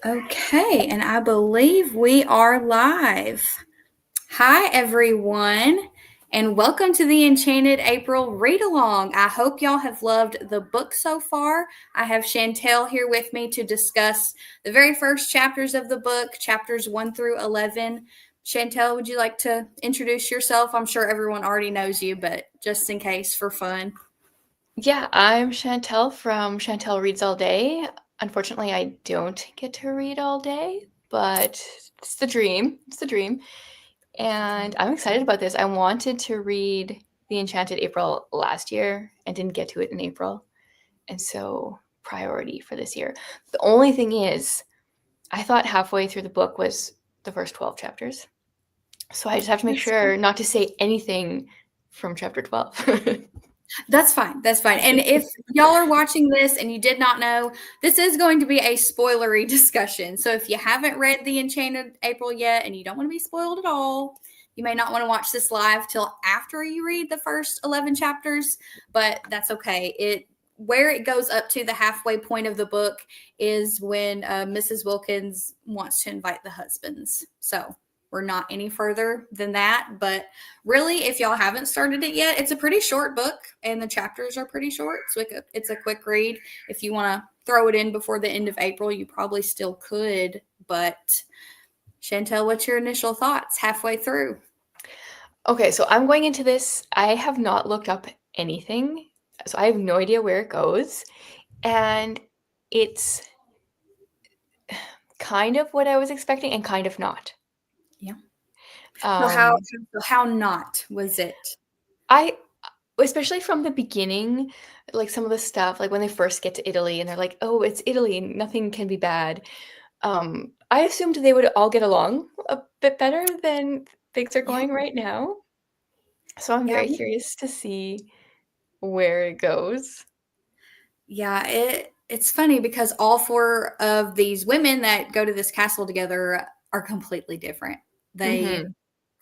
Okay, and I believe we are live. Hi, everyone, and welcome to the Enchanted April Read Along. I hope y'all have loved the book so far. I have Chantel here with me to discuss the very first chapters of the book, chapters 1 through 11. Chantel, would you like to introduce yourself? I'm sure everyone already knows you, but just in case for fun. Yeah, I'm Chantel from Chantel Reads All Day. Unfortunately, I don't get to read all day, but it's the dream. It's the dream. And I'm excited about this. I wanted to read The Enchanted April last year and didn't get to it in April. And so, priority for this year. The only thing is, I thought halfway through the book was the first 12 chapters. So I just have to make sure not to say anything from chapter 12. That's fine. That's fine. And if y'all are watching this and you did not know, this is going to be a spoilery discussion. So if you haven't read The Enchanted April yet and you don't want to be spoiled at all, you may not want to watch this live till after you read the first 11 chapters, but that's okay. Where it goes up to the halfway point of the book is when Mrs. Wilkins wants to invite the husbands. So we're not any further than that. But really, if y'all haven't started it yet, it's a pretty short book and the chapters are pretty short. So it's a quick read. If you want to throw it in before the end of April, you probably still could. But Chantel, what's your initial thoughts halfway through? Okay, so I'm going into this. I have not looked up anything, so I have no idea where it goes. And it's kind of what I was expecting and kind of not. Yeah. So Um, how not was it? I, especially from the beginning, like some of the stuff, like when they first get to Italy and they're like, oh, it's Italy, nothing can be bad. I assumed they would all get along a bit better than things are Yeah. going right now. So I'm Yeah. very curious to see where it goes. Yeah, it's funny because all four of these women that go to this castle together are completely different. They Hmm.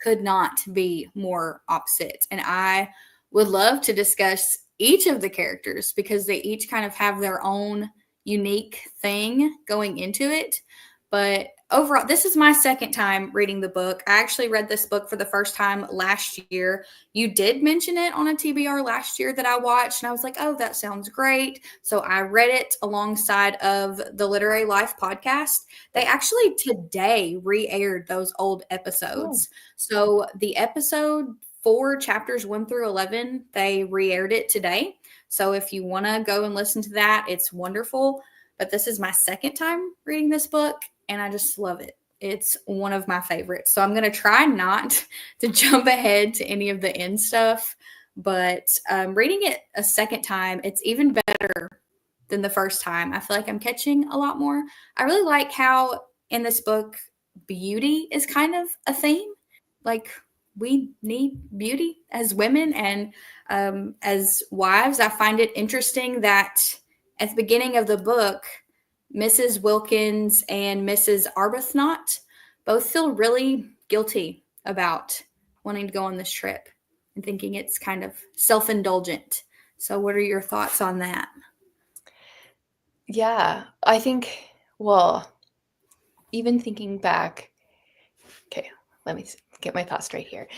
could not be more opposite. And I would love to discuss each of the characters because they each kind of have their own unique thing going into it. But overall, this is my second time reading the book. I actually read this book for the first time last year. You did mention it on a TBR last year that I watched, and I was like, oh, that sounds great. So I read it alongside of the Literary Life podcast. They actually today re-aired those old Oh. episodes. So the episode 4, chapters 1 through 11, they re-aired it today. So if you want to go and listen to that, it's wonderful. But this is my second time reading this book, and I just love it. It's one of my favorites. So I'm going to try not to jump ahead to any of the end stuff. But reading it a second time, it's even better than the first time. I feel like I'm catching a lot more. I really like how in this book, beauty is kind of a theme. Like, we need beauty as women and as wives. I find it interesting that at the beginning of the book, Mrs. Wilkins and Mrs. Arbuthnot both feel really guilty about wanting to go on this trip and thinking it's kind of self indulgent. So, what are your thoughts on that? Yeah, I think, well, even thinking back, okay, let me get my thoughts straight here.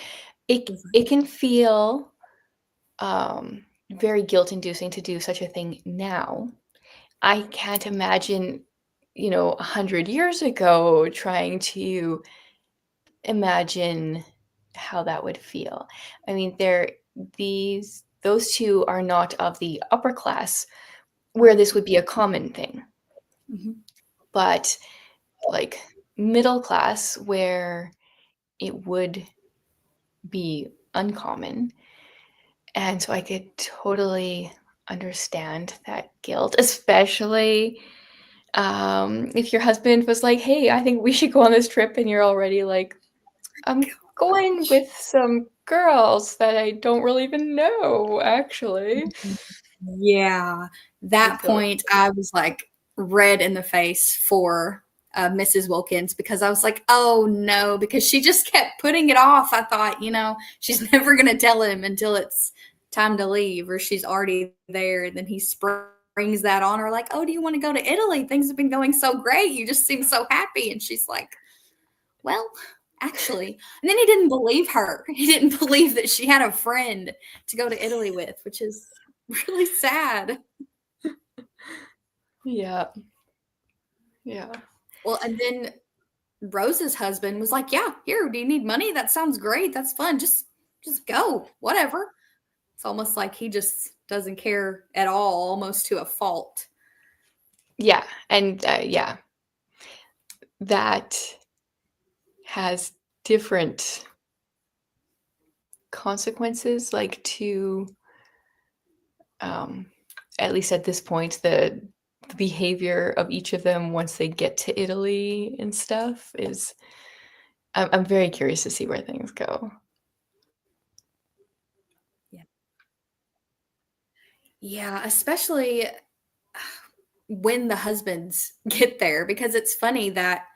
It can feel very guilt-inducing to do such a thing now. I can't imagine, 100 years ago trying to imagine how that would feel. I mean, those two are not of the upper class where this would be a common thing, Mhm. but like middle class where it would be uncommon. And so I could totally understand that guilt, especially if your husband was like, hey, I think we should go on this trip, and you're already like, I'm going with some girls that I don't really even know, actually. Yeah, And that so, point, I was like red in the face for Mrs. Wilkins because I was like, oh no, because she just kept putting it off. I thought, she's never going to tell him until it's time to leave or she's already there. And then he sprung brings that on her, like, oh, do you want to go to Italy? Things have been going so great. You just seem so happy. And she's like, well, actually. And then he didn't believe her. He didn't believe that she had a friend to go to Italy with, which is really sad. Yeah. Yeah. Well, and then Rose's husband was like, yeah, here, do you need money? That sounds great. That's fun. Just go, whatever. It's almost like he just doesn't care at all, almost to a fault. Yeah. And yeah, that has different consequences, like to at least at this point, the behavior of each of them once they get to Italy and stuff is I'm very curious to see where things go. Yeah, especially when the husbands get there, because it's funny that,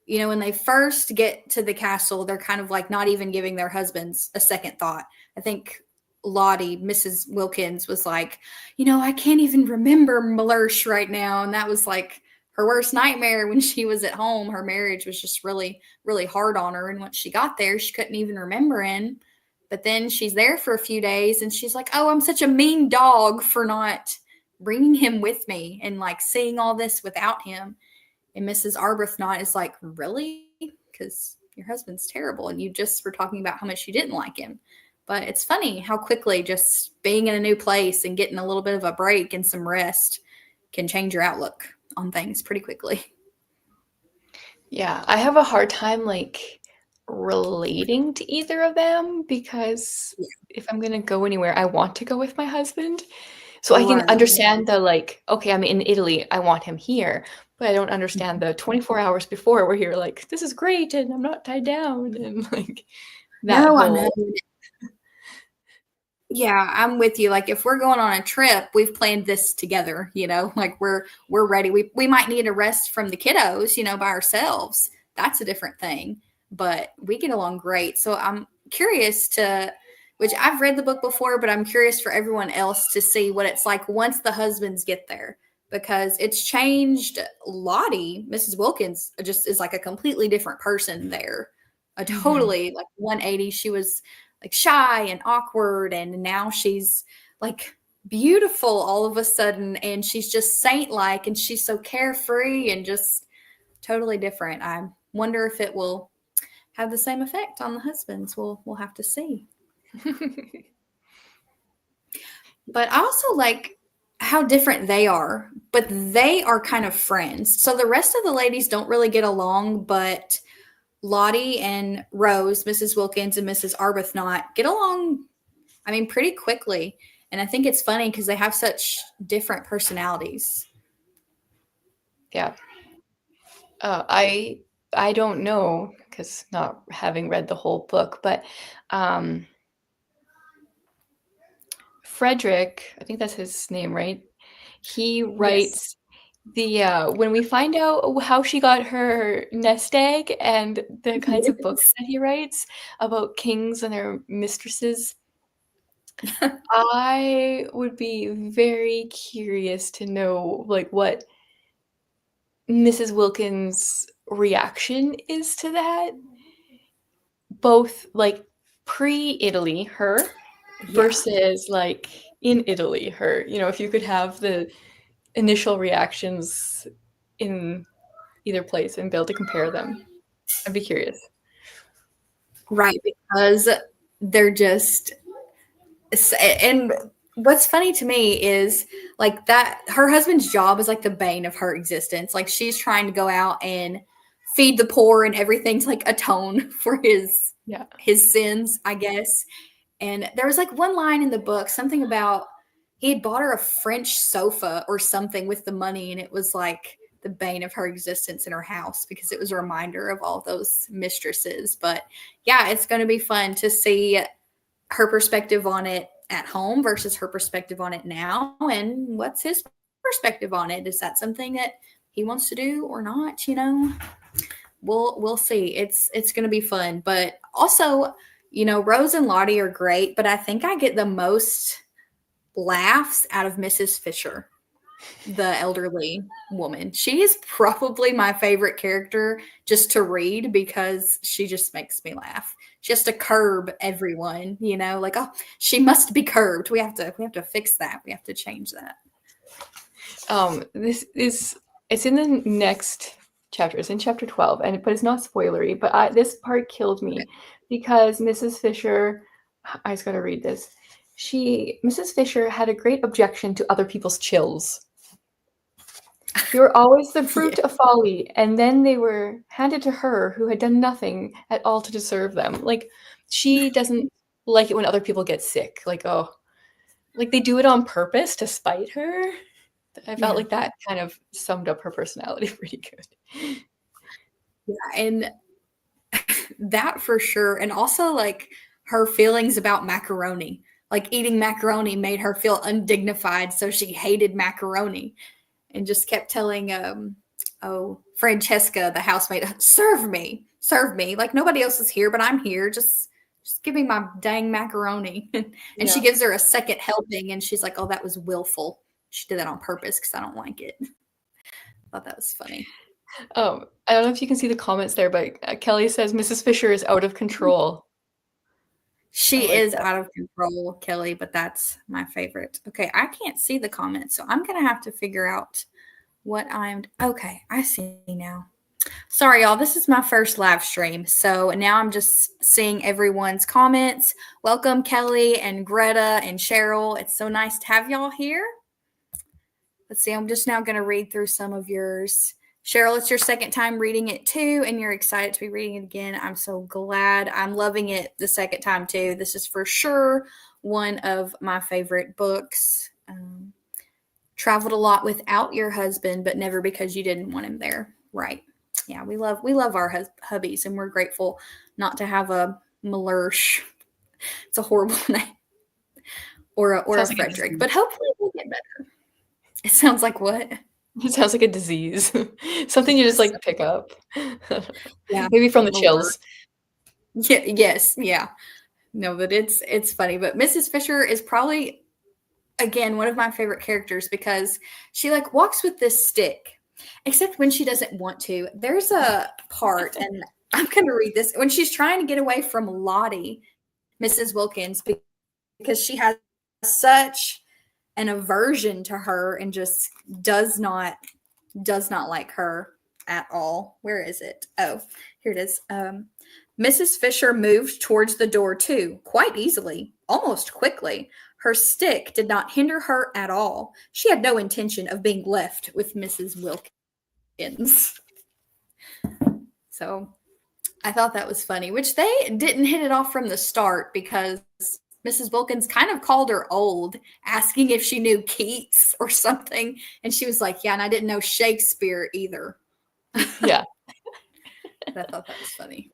you know, when they first get to the castle, they're kind of like not even giving their husbands a second thought. I think Lottie, Mrs. Wilkins, was like, you know, I can't even remember Melursh right now. And that was like her worst nightmare when she was at home. Her marriage was just really, really hard on her. And once she got there, she couldn't even remember him. But then she's there for a few days and she's like, oh, I'm such a mean dog for not bringing him with me and like seeing all this without him. And Mrs. Arbuthnot is like, really? Because your husband's terrible. And you just were talking about how much you didn't like him. But it's funny how quickly just being in a new place and getting a little bit of a break and some rest can change your outlook on things pretty quickly. Yeah, I have a hard time like relating to either of them because if I'm gonna go anywhere, I want to go with my husband. So I can Right. understand the like, okay, I'm in Italy, I want him here, but I don't understand the 24 hours before where you're like, this is great and I'm not tied down and like that No, I whole know. Yeah, I'm with you. Like if we're going on a trip, we've planned this together, you know, like we're ready. We might need a rest from the kiddos, you know, by ourselves. That's a different thing, but we get along great. So I'm curious to, which I've read the book before, but I'm curious for everyone else to see what it's like once the husbands get there, because it's changed. Lottie, Mrs. Wilkins, just is like a completely different person there. A totally like 180. She was like shy and awkward, and now she's like beautiful all of a sudden, and she's just saint-like, and she's so carefree and just totally different. I wonder if it will have the same effect on the husbands. We'll have to see. But I also like how different they are, but they are kind of friends. So the rest of the ladies don't really get along, but Lottie and Rose, Mrs. Wilkins and Mrs. Arbuthnot get along, I mean, pretty quickly. And I think it's funny because they have such different personalities. Yeah. I don't know because not having read the whole book, but Frederick, I think that's his name, right? He Yes. writes the when we find out how she got her nest egg and the kinds of books Yes. that he writes about kings and their mistresses, I would be very curious to know like what Mrs. Wilkins' reaction is to that, both like pre-Italy her Yeah. versus like in Italy her. You know, if you could have the initial reactions in either place and be able to compare them. I'd be curious. Right. Because they're just, and what's funny to me is like that her husband's job is like the bane of her existence. Like she's trying to go out and feed the poor and everything to like atone for Yeah. his sins, I guess. And there was like one line in the book, something about he had bought her a French sofa or something with the money, and it was like the bane of her existence in her house because it was a reminder of all those mistresses. But yeah, it's going to be fun to see her perspective on it at home versus her perspective on it now, and what's his perspective on it. Is that something that he wants to do or not? You know, we'll see. It's going to be fun, but also, you know, Rose and Lottie are great, but I think I get the most laughs out of Mrs. Fisher. the elderly woman. She is probably my favorite character just to read because she just makes me laugh. She has to curb everyone, like, oh, she must be curbed. We have to fix that. We have to change that. It's in the next chapter. It's in chapter 12, but it's not spoilery. But this part killed me because Mrs. Fisher. I just got to read this. Mrs. Fisher had a great objection to other people's chills. They were always the fruit of folly, and then they were handed to her who had done nothing at all to deserve them. Like, she doesn't like it when other people get sick. Like, oh, like they do it on purpose to spite her. I felt like that kind of summed up her personality pretty good. Yeah, and that for sure. And also, like, her feelings about macaroni. Like, eating macaroni made her feel undignified, so she hated macaroni and just kept telling Francesca, the housemaid, serve me. Like, nobody else is here, but I'm here. Just give me my dang macaroni. And she gives her a second helping, and she's like, oh, that was willful. She did that on purpose because I don't like it. I thought that was funny. I don't know if you can see the comments there, but Kelly says Mrs. Fisher is out of control. She is out of control, Kelly, but that's my favorite. Okay, I can't see the comments, so I'm going to have to figure out what okay, I see now. Sorry, y'all. This is my first live stream, so now I'm just seeing everyone's comments. Welcome, Kelly and Greta and Cheryl. It's so nice to have y'all here. Let's see. I'm just now going to read through some of yours. Cheryl, it's your second time reading it too, and you're excited to be reading it again. I'm so glad. I'm loving it the second time too. This is for sure one of my favorite books. Traveled a lot without your husband, but never because you didn't want him there. Right. Yeah, we love our hubbies, and we're grateful not to have a Malursh. It's a horrible name. Or a Frederick, but hopefully we'll get better. It sounds like what? It sounds like a disease. Something you just like pick up. Yeah. Maybe from the chills. Yeah, yes, yeah. No, but it's funny. But Mrs. Fisher is probably, again, one of my favorite characters because she like walks with this stick, except when she doesn't want to. There's a part, and I'm going to read this, when she's trying to get away from Lottie, Mrs. Wilkins, because she has such an aversion to her and just does not like her at all. Where is it? Oh, here it is. Mrs. Fisher moved towards the door too, quite easily, almost quickly. Her stick did not hinder her at all. She had no intention of being left with Mrs. Wilkins. So I thought that was funny, which they didn't hit it off from the start because Mrs. Wilkins kind of called her old, asking if she knew Keats or something. And she was like, yeah, and I didn't know Shakespeare either. Yeah. I thought that was funny.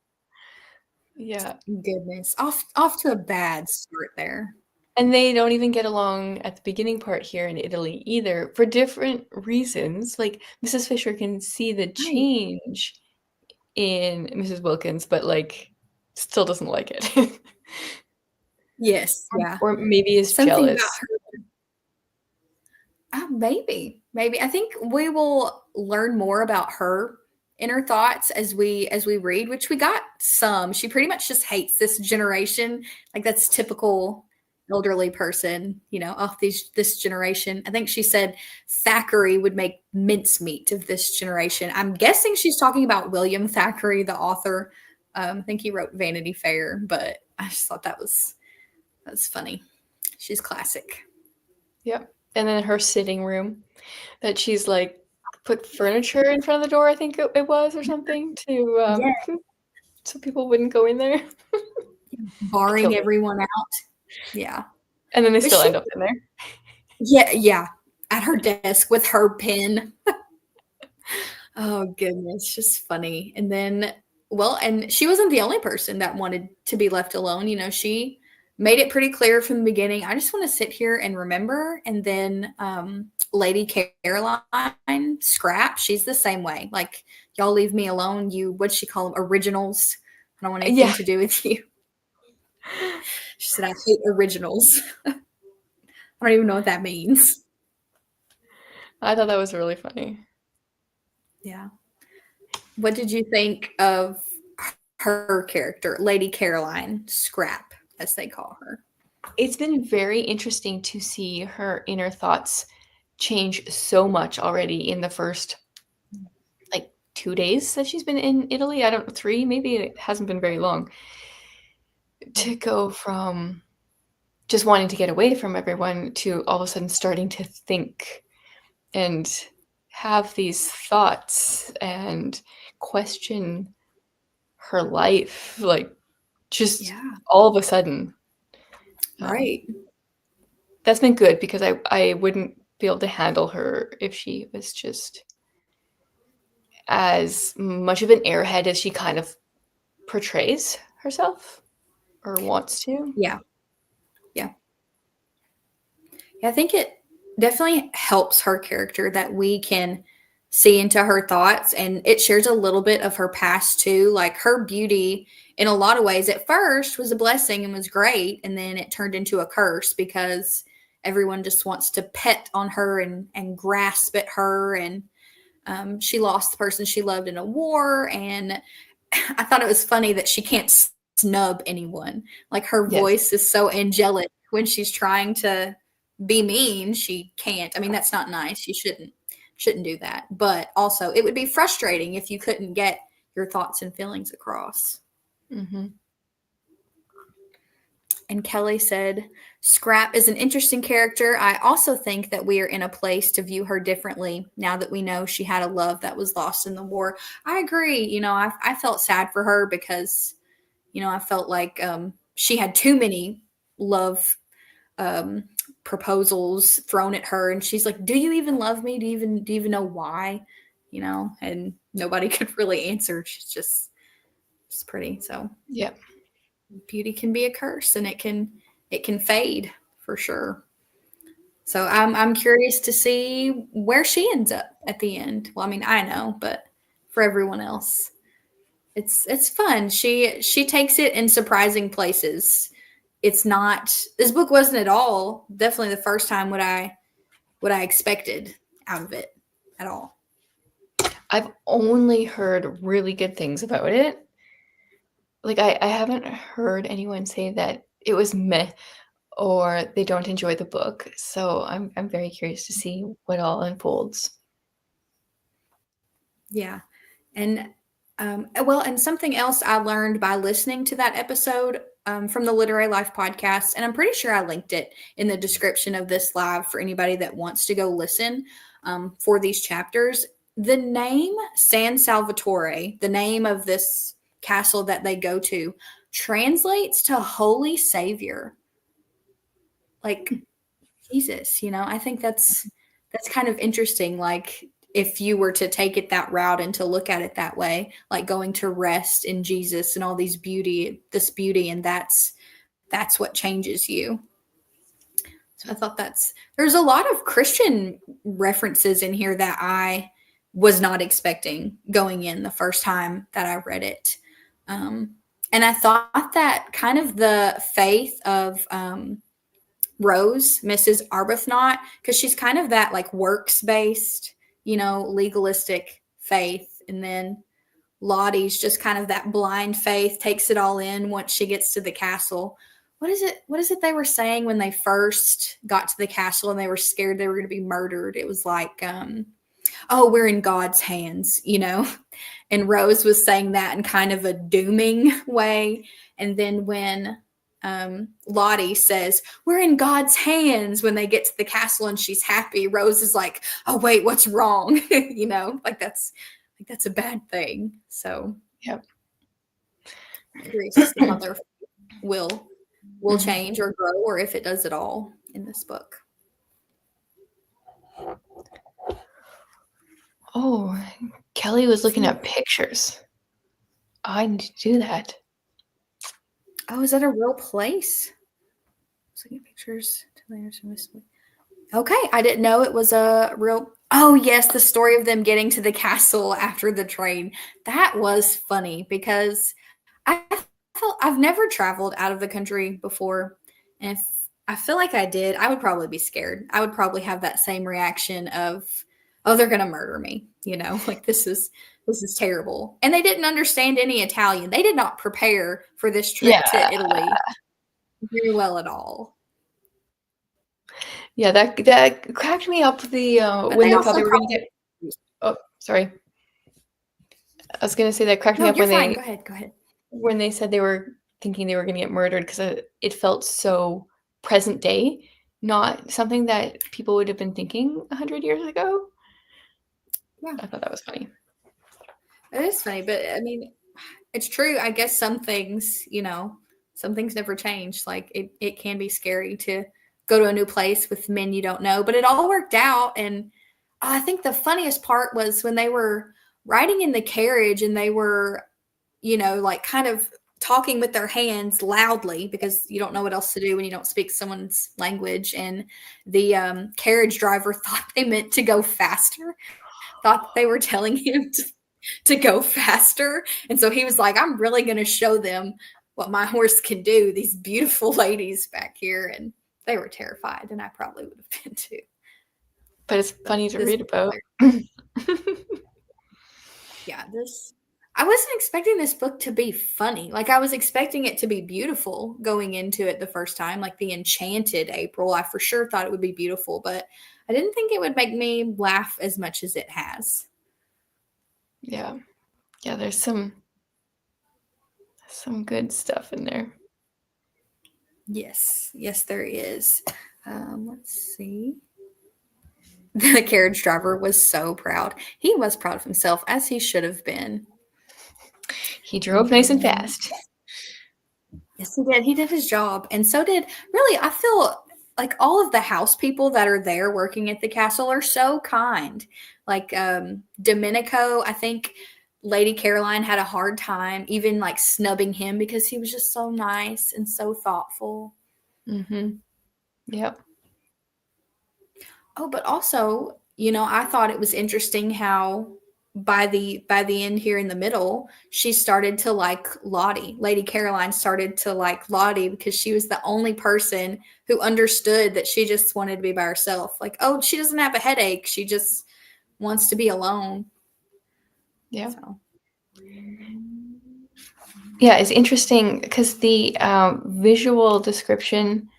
Yeah. Goodness. Off to a bad start there. And they don't even get along at the beginning part here in Italy either, for different reasons. Like, Mrs. Fisher can see the change in Mrs. Wilkins, but like still doesn't like it. Yes, yeah. Or maybe is something jealous. Maybe. I think we will learn more about her inner thoughts as we read, which we got some. She pretty much just hates this generation. Like, that's typical elderly person, this generation. I think she said Thackeray would make mincemeat of this generation. I'm guessing she's talking about William Thackeray, the author. I think he wrote Vanity Fair, but I just thought that's funny. She's classic. Yep. And then her sitting room that she's like put furniture in front of the door, I think it was, or something, to so people wouldn't go in there. Barring everyone out. Yeah. And then they still end up in there. Yeah. At her desk with her pen. Oh, goodness. Just funny. And then, and she wasn't the only person that wanted to be left alone. She made it pretty clear from the beginning, I just want to sit here and remember. And then Lady Caroline, Scrap, she's the same way. Like, y'all leave me alone. What'd she call them? Originals. I don't want anything to do with you. She said, I hate originals. I don't even know what that means. I thought that was really funny. Yeah. What did you think of her character, Lady Caroline Scrap, as they call her? It's been very interesting to see her inner thoughts change so much already in the first like 2 days that she's been in Italy. I don't know, three, maybe it hasn't been very long. To go from just wanting to get away from everyone to all of a sudden starting to think and have these thoughts and question her life, like just Yeah, all of a sudden. Um, right. that's been good because I wouldn't be able to handle her if she was just as much of an airhead as she kind of portrays herself or wants to. Yeah, yeah. Yeah, I think it definitely helps her character that we can see into her thoughts, and it shares a little bit of her past too. Like her beauty, in a lot of ways, at first was a blessing and was great, and then it turned into a curse because everyone just wants to pet on her and grasp at her. And she lost the person she loved in a war, and I thought it was funny that she can't snub anyone. Like her Yes. voice is so angelic when she's trying to be mean, she can't. I mean, that's not nice. You shouldn't do that. But also, it would be frustrating if you couldn't get your thoughts and feelings across. Mm-hmm. And Kelly said, Scrap is an interesting character. I also think that we are in a place to view her differently now that we know she had a love that was lost in the war. I agree. I felt sad for her because, I felt like she had too many love um, proposals thrown at her, and she's like, "Do you even love me? Do you even know why?" And nobody could really answer. She's pretty. So Yeah. beauty can be a curse, and it can fade for sure. So I'm curious to see where she ends up at the end. Well, I mean, I know, but for everyone else, it's fun. She takes it in surprising places. It's not this book wasn't at all definitely the first time what I expected out of it at all. I've only heard really good things about it. Like I haven't heard anyone say that it was meh or they don't enjoy the book. So I'm very curious to see what all unfolds. Yeah. And well, and something else I learned by listening to that episode from the Literary Life podcast, and I'm pretty sure I linked it in the description of this live for anybody that wants to go listen for these chapters. The name San Salvatore, the name of this castle that they go to, translates to Holy Savior. Like Jesus, I think that's kind of interesting. Like if you were to take it that route and to look at it that way, like going to rest in Jesus and all this beauty, and that's what changes you. So I thought there's a lot of Christian references in here that I was not expecting going in the first time that I read it. And I thought that kind of the faith of Rose, Mrs. Arbuthnot, because she's kind of that like works based, legalistic faith. And then Lottie's just kind of that blind faith, takes it all in once she gets to the castle. What is it they were saying when they first got to the castle and they were scared they were going to be murdered? It was like, oh, we're in God's hands. And Rose was saying that in kind of a dooming way. And then when Lottie says, we're in God's hands when they get to the castle and she's happy, Rose is like, oh, wait, what's wrong? Like that's a bad thing. So Yep. I'm curious to see how their will Mhm. change or grow, or if it does at all in this book. Oh, Kelly was looking at pictures. I need to do that. Oh, is that a real place? Looking at pictures. Okay, I didn't know it was a real. Oh yes, the story of them getting to the castle after the train. That was funny because I felt I've never traveled out of the country before, and if I feel like I did, I would probably be scared. I would probably have that same reaction of oh, they're going to murder me. Like this is terrible. And they didn't understand any Italian. They did not prepare for this trip to Italy very well at all. Yeah, that cracked me up when they thought they were going to get. Oh, sorry. I was going to say that cracked me up when fine. Go ahead. When they said they were thinking they were going to get murdered, because it felt so present day, not something that people would have been thinking 100 years ago. Yeah, I thought that was funny. It is funny, but I mean, it's true. I guess some things, some things never change. Like it can be scary to go to a new place with men you don't know, but it all worked out. And I think the funniest part was when they were riding in the carriage and they were, like kind of talking with their hands loudly because you don't know what else to do when you don't speak someone's language. And the carriage driver thought they meant to go faster, thought they were telling him to go faster. And so he was like, I'm really going to show them what my horse can do, these beautiful ladies back here. And they were terrified, and I probably would have been too. But it's funny to read about. Yeah, I wasn't expecting this book to be funny. Like, I was expecting it to be beautiful going into it the first time, like the Enchanted April. I for sure thought it would be beautiful, but I didn't think it would make me laugh as much as it has. Yeah. Yeah, there's some good stuff in there. Yes, there is. Let's see. The carriage driver was so proud. He was proud of himself, as he should have been. He drove nice and fast. Yes, he did. He did his job. And so did, really, I feel like all of the house people that are there working at the castle are so kind. Like Domenico, I think Lady Caroline had a hard time even like snubbing him because he was just so nice and so thoughtful. Mm-hmm. Yep. Oh, but also, I thought it was interesting how by the end here in the middle, she started to like Lottie. Lady Caroline started to like Lottie because she was the only person who understood that she just wanted to be by herself. Like, oh, she doesn't have a headache. She just wants to be alone. Yeah. So. Yeah, it's interesting because the visual description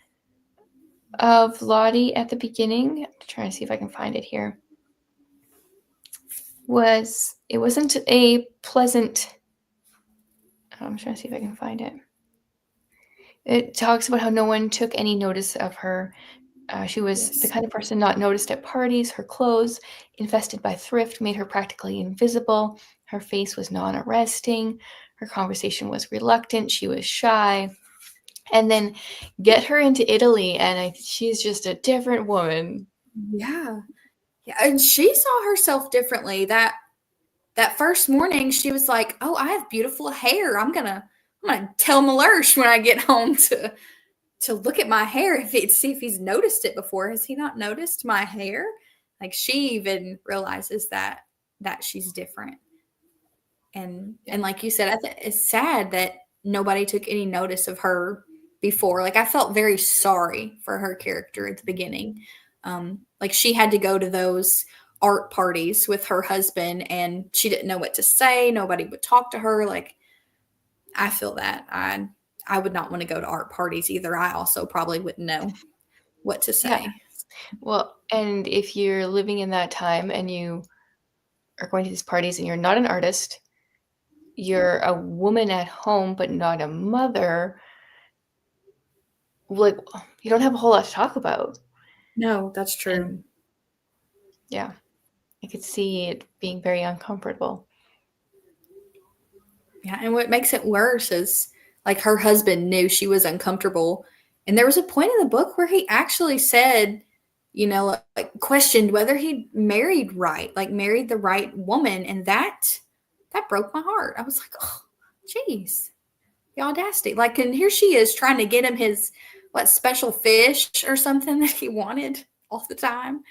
of Lottie at the beginning, I'm trying to see if I can find it here, it wasn't a pleasant, I'm trying to see if I can find it. It talks about how no one took any notice of her. She was the kind of person not noticed at parties. Her clothes, infested by thrift, made her practically invisible. Her face was non-arresting. Her conversation was reluctant. She was shy. And then get her into Italy, and she's just a different woman. Yeah. And she saw herself differently. That first morning, she was like, "Oh, I have beautiful hair. I'm gonna tell Mellersh when I get home to look at my hair, see if he's noticed it before. Has he not noticed my hair?" Like, she even realizes that she's different. And like you said, it's sad that nobody took any notice of her before. Like, I felt very sorry for her character at the beginning. Like, she had to go to those art parties with her husband and she didn't know what to say. Nobody would talk to her. Like, I feel that. I would not want to go to art parties either. I also probably wouldn't know what to say. Yeah. Well, and if you're living in that time and you are going to these parties and you're not an artist, you're a woman at home but not a mother, like, you don't have a whole lot to talk about. No, that's true. And, yeah, I could see it being very uncomfortable. Yeah, and what makes it worse is, like, her husband knew she was uncomfortable. And there was a point in the book where he actually said, like, questioned whether he married right, like married the right woman. And that broke my heart. I was like, oh, geez, the audacity. Like, and here she is trying to get him his, special fish or something that he wanted all the time.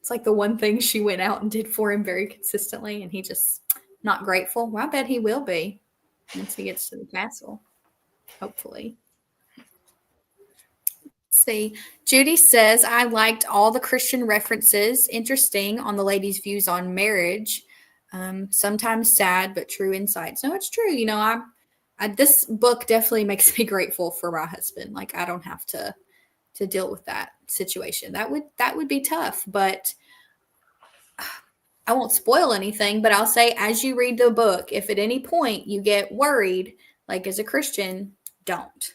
It's like the one thing she went out and did for him very consistently. And he just not grateful. Well, I bet he will be once he gets to the castle, hopefully. See, Judy says, I liked all the Christian references. Interesting on the ladies' views on marriage. Sometimes sad, but true insights. No, it's true. This book definitely makes me grateful for my husband. Like I don't have to deal with that situation. That would be tough, but I won't spoil anything, but I'll say as you read the book, if at any point you get worried, like as a Christian, don't.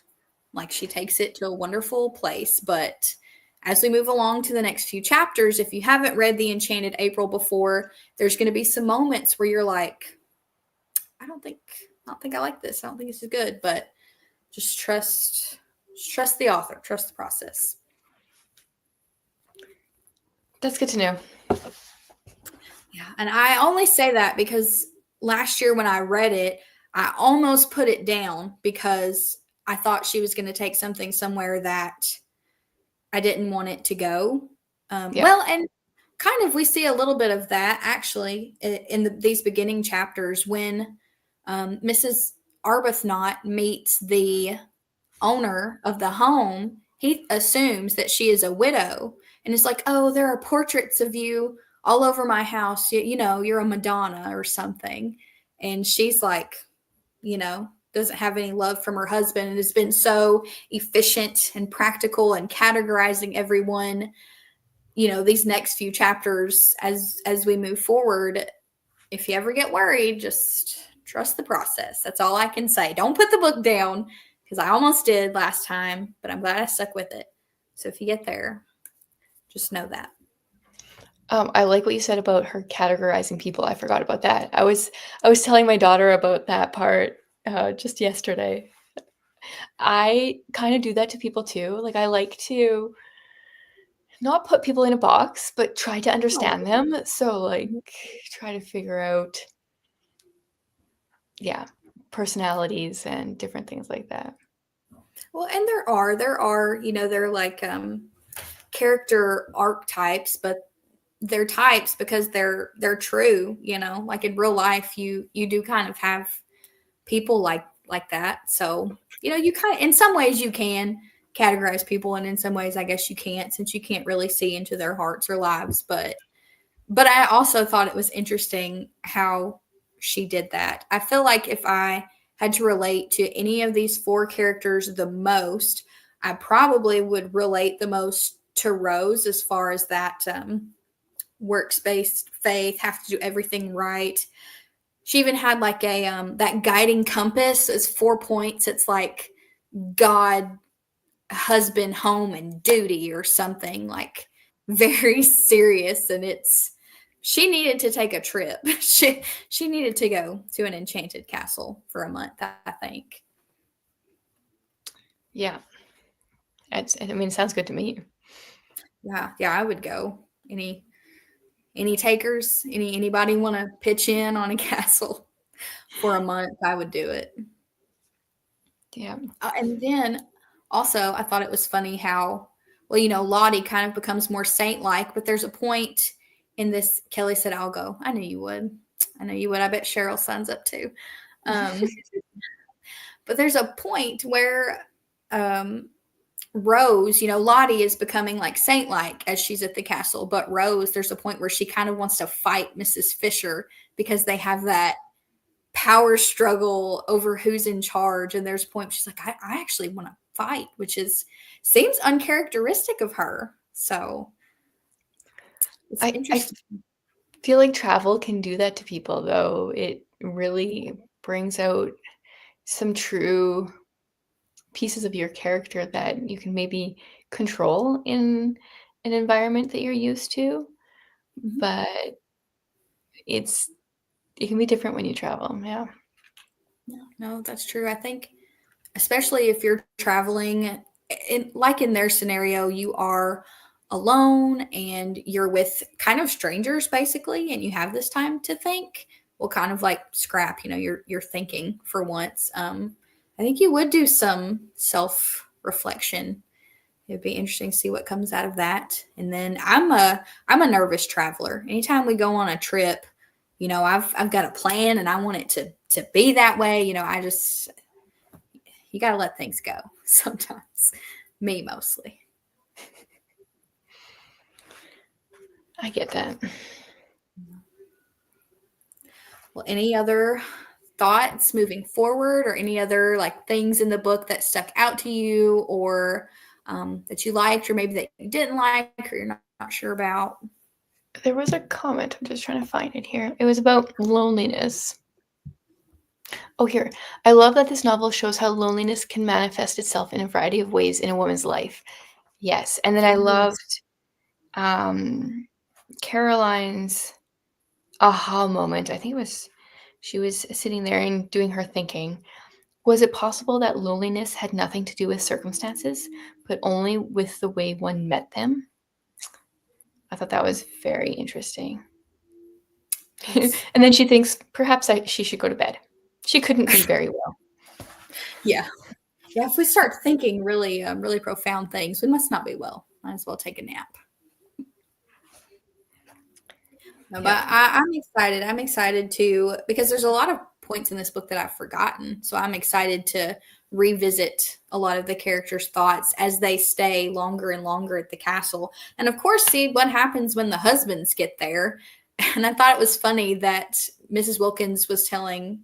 Like she takes it to a wonderful place. But as we move along to the next few chapters, if you haven't read The Enchanted April before, there's going to be some moments where you're like, I don't think I like this. I don't think this is good. But just trust the author, trust the process. That's good to know. Yeah. And I only say that because last year when I read it, I almost put it down because I thought she was going to take something somewhere that I didn't want it to go. Yeah. Well, and kind of we see a little bit of that actually in these beginning chapters when Mrs. Arbuthnot meets the owner of the home. He assumes that she is a widow and it's like, oh, there are portraits of you all over my house. You're a Madonna or something. And she's like, doesn't have any love from her husband and has been so efficient and practical and categorizing everyone, these next few chapters as we move forward. If you ever get worried, just trust the process. That's all I can say. Don't put the book down because I almost did last time, but I'm glad I stuck with it. So if you get there, just know that. I like what you said about her categorizing people. I forgot about that. I was telling my daughter about that part just yesterday. I kind of do that to people too. Like I like to not put people in a box, but try to understand them. So like try to figure out, yeah, personalities and different things like that. Well, and there are, they're like character archetypes, but they're types because they're true, like in real life you do kind of have people like that. So, you kind of in some ways you can categorize people and in some ways I guess you can't since you can't really see into their hearts or lives, but I also thought it was interesting how she did that. I feel like if I had to relate to any of these four characters the most, I probably would relate the most to Rose as far as that works-based faith, have to do everything right. She even had like a that guiding compass is 4 points. It's like God, husband, home, and duty or something like very serious. And she needed to take a trip. She needed to go to an enchanted castle for a month, I think. Yeah. It sounds good to me. Yeah, I would go. Any takers? Anybody want to pitch in on a castle for a month? I would do it. Yeah. And then also, I thought it was funny how, well, Lottie kind of becomes more saint-like, but there's a point in this. Kelly said, "I'll go." I knew you would. I bet Cheryl signs up too. But there's a point where Rose, Lottie is becoming like saint-like as she's at the castle, but Rose, there's a point where she kind of wants to fight Mrs. Fisher because they have that power struggle over who's in charge. And there's a point she's like, I actually want to fight, which seems uncharacteristic of her. So it's interesting. I feel like travel can do that to people, though. It really brings out some true pieces of your character that you can maybe control in an environment that you're used to. Mm-hmm. But it can be different when you travel. Yeah. No, that's true. I think especially if you're traveling in their scenario, you are alone and you're with kind of strangers basically, and you have this time to think. Well, kind of like scrap, you're thinking for once. I think you would do some self-reflection. It'd be interesting to see what comes out of that. And then I'm a nervous traveler. Anytime we go on a trip, I've got a plan and I want it to be that way. You got to let things go sometimes. Me mostly. I get that. Well, any other thoughts moving forward, or any other like things in the book that stuck out to you, or that you liked, or maybe that you didn't like, or you're not sure about? There was a comment. I'm just trying to find it here. It was about loneliness. Oh, here. I love that this novel shows how loneliness can manifest itself in a variety of ways in a woman's life. Yes. And then I loved Caroline's aha moment. I think it was she was sitting there and doing her thinking. Was it possible that loneliness had nothing to do with circumstances, but only with the way one met them? I thought that was very interesting. And then she thinks perhaps she should go to bed. She couldn't be very well. Yeah. If we start thinking really, really profound things, we must not be well. Might as well take a nap. No, but I'm excited. I'm excited to, because there's a lot of points in this book that I've forgotten. So I'm excited to revisit a lot of the characters' thoughts as they stay longer and longer at the castle. And of course, see what happens when the husbands get there. And I thought it was funny that Mrs. Wilkins was telling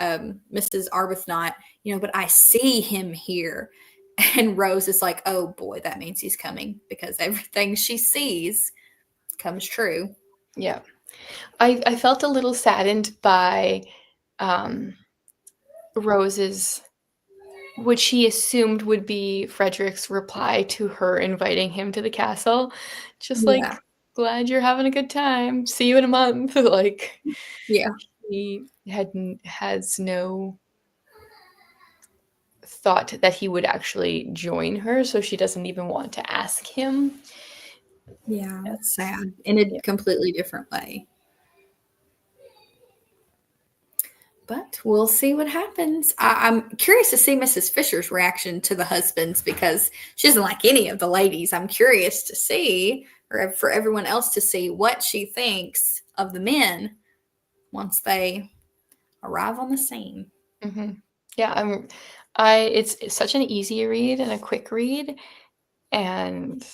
Mrs. Arbuthnot, but I see him here. And Rose is like, oh boy, that means he's coming, because everything she sees comes true. Yeah. I felt a little saddened by Rose's, what she assumed would be Frederick's reply to her inviting him to the castle. Just like, glad you're having a good time. See you in a month. Like, yeah. He has no thought that he would actually join her, so she doesn't even want to ask him. Yeah, that's sad, in a completely different way. But we'll see what happens. I'm curious to see Mrs. Fisher's reaction to the husbands, because she doesn't like any of the ladies. I'm curious to see, or for everyone else to see, what she thinks of the men once they arrive on the scene. Mm-hmm. Yeah, it's such an easy read and a quick read, and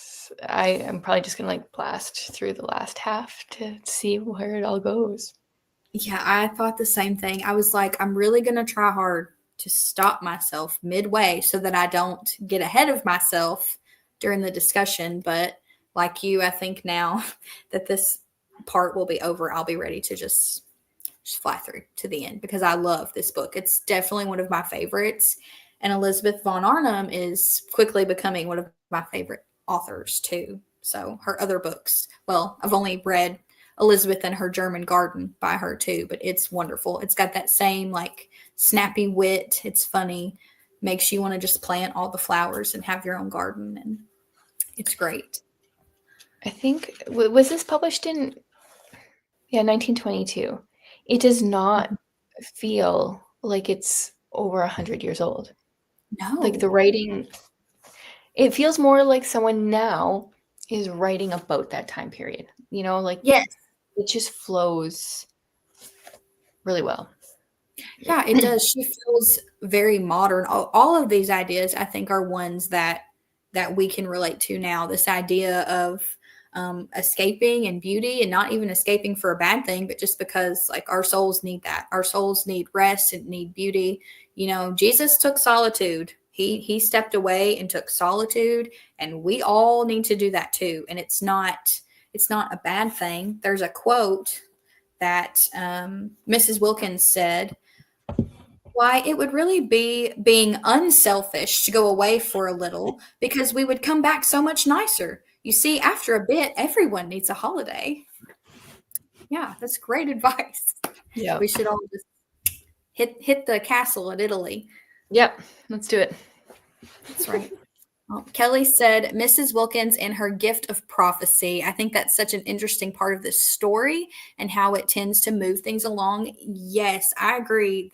I am probably just gonna like blast through the last half to see where it all goes. Yeah, I thought the same thing. I was like, I'm really going to try hard to stop myself midway so that I don't get ahead of myself during the discussion. But like you, I think now that this part will be over, I'll be ready to just fly through to the end, because I love this book. It's definitely one of my favorites. And Elizabeth von Arnim is quickly becoming one of my favorite authors too. So her other books, well, I've only read Elizabeth and Her German Garden by her too, but it's wonderful. It's got that same like snappy wit. It's funny, makes you want to just plant all the flowers and have your own garden, and it's great. I think, was this published in 1922? It does not feel like it's over 100 years old. No, like the writing, it feels more like someone now is writing about that time period, like yes, it just flows really well. Yeah, it does. She feels very modern. All of these ideas, I think, are ones that we can relate to now. This idea of escaping and beauty, and not even escaping for a bad thing, but just because like our souls need that. Our souls need rest and need beauty. Jesus took solitude. He stepped away and took solitude, and we all need to do that too. And it's not a bad thing. There's a quote that Mrs. Wilkins said, why, it would really be being unselfish to go away for a little, because we would come back so much nicer. You see, after a bit, everyone needs a holiday. Yeah, that's great advice. Yeah. We should all just hit the castle at Italy. Yep, let's do it. That's right. Kelly said, Mrs. Wilkins and her gift of prophecy. I think that's such an interesting part of this story and how it tends to move things along. Yes, I agree.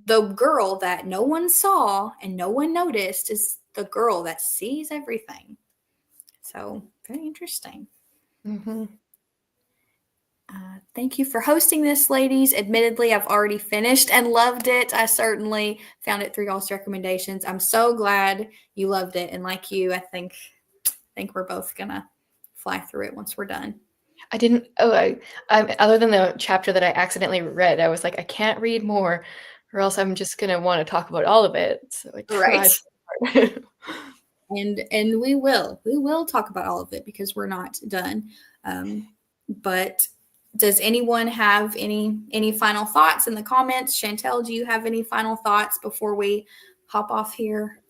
The girl that no one saw and no one noticed is the girl that sees everything. So very interesting. Mm-hmm. Thank you for hosting this, ladies. Admittedly, I've already finished and loved it. I certainly found it through y'all's recommendations. I'm so glad you loved it. And like you, I think think we're both gonna fly through it once we're done. I other than the chapter that I accidentally read, I was like, I can't read more, or else I'm just gonna want to talk about all of it. So I tried. Right. And we will talk about all of it because we're not done. But does anyone have any final thoughts in the comments? Chantel, do you have any final thoughts before we hop off here?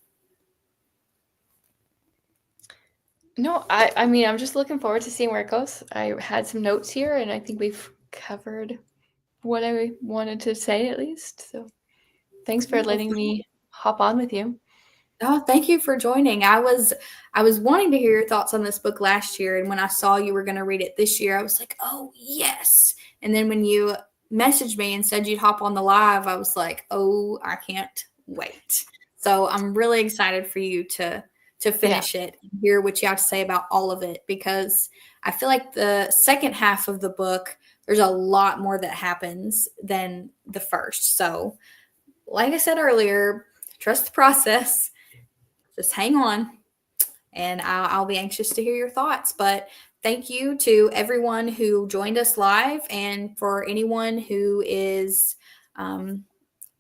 No, I mean, I'm just looking forward to seeing where it goes. I had some notes here, and I think we've covered what I wanted to say at least. So thanks for letting me hop on with you. Oh, thank you for joining. I was wanting to hear your thoughts on this book last year, and when I saw you were going to read it this year, I was like, "Oh, yes." And then when you messaged me and said you'd hop on the live, I was like, "Oh, I can't wait." So, I'm really excited for you to finish it and hear what you have to say about all of it, because I feel like the second half of the book, there's a lot more that happens than the first. So, like I said earlier, trust the process. Just hang on, and I'll be anxious to hear your thoughts. But thank you to everyone who joined us live, and for anyone who is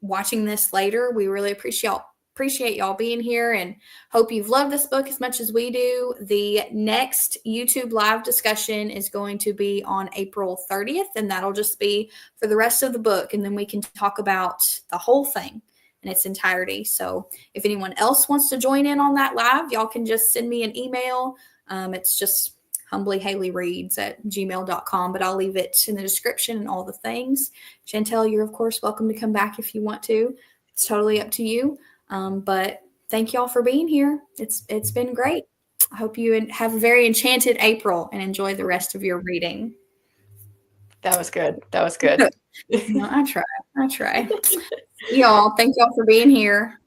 watching this later. We really appreciate y'all being here, and hope you've loved this book as much as we do. The next YouTube live discussion is going to be on April 30th, and that'll just be for the rest of the book, and then we can talk about the whole thing in its entirety. So if anyone else wants to join in on that live, y'all can just send me an email. It's just humblyhaleyreads@gmail.com, but I'll leave it in the description and all the things. Chantel, you're of course welcome to come back if you want to. It's totally up to you. But thank y'all for being here. It's been great. I hope you have a very enchanted April and enjoy the rest of your reading. That was good. No, I try. Y'all, thank y'all for being here.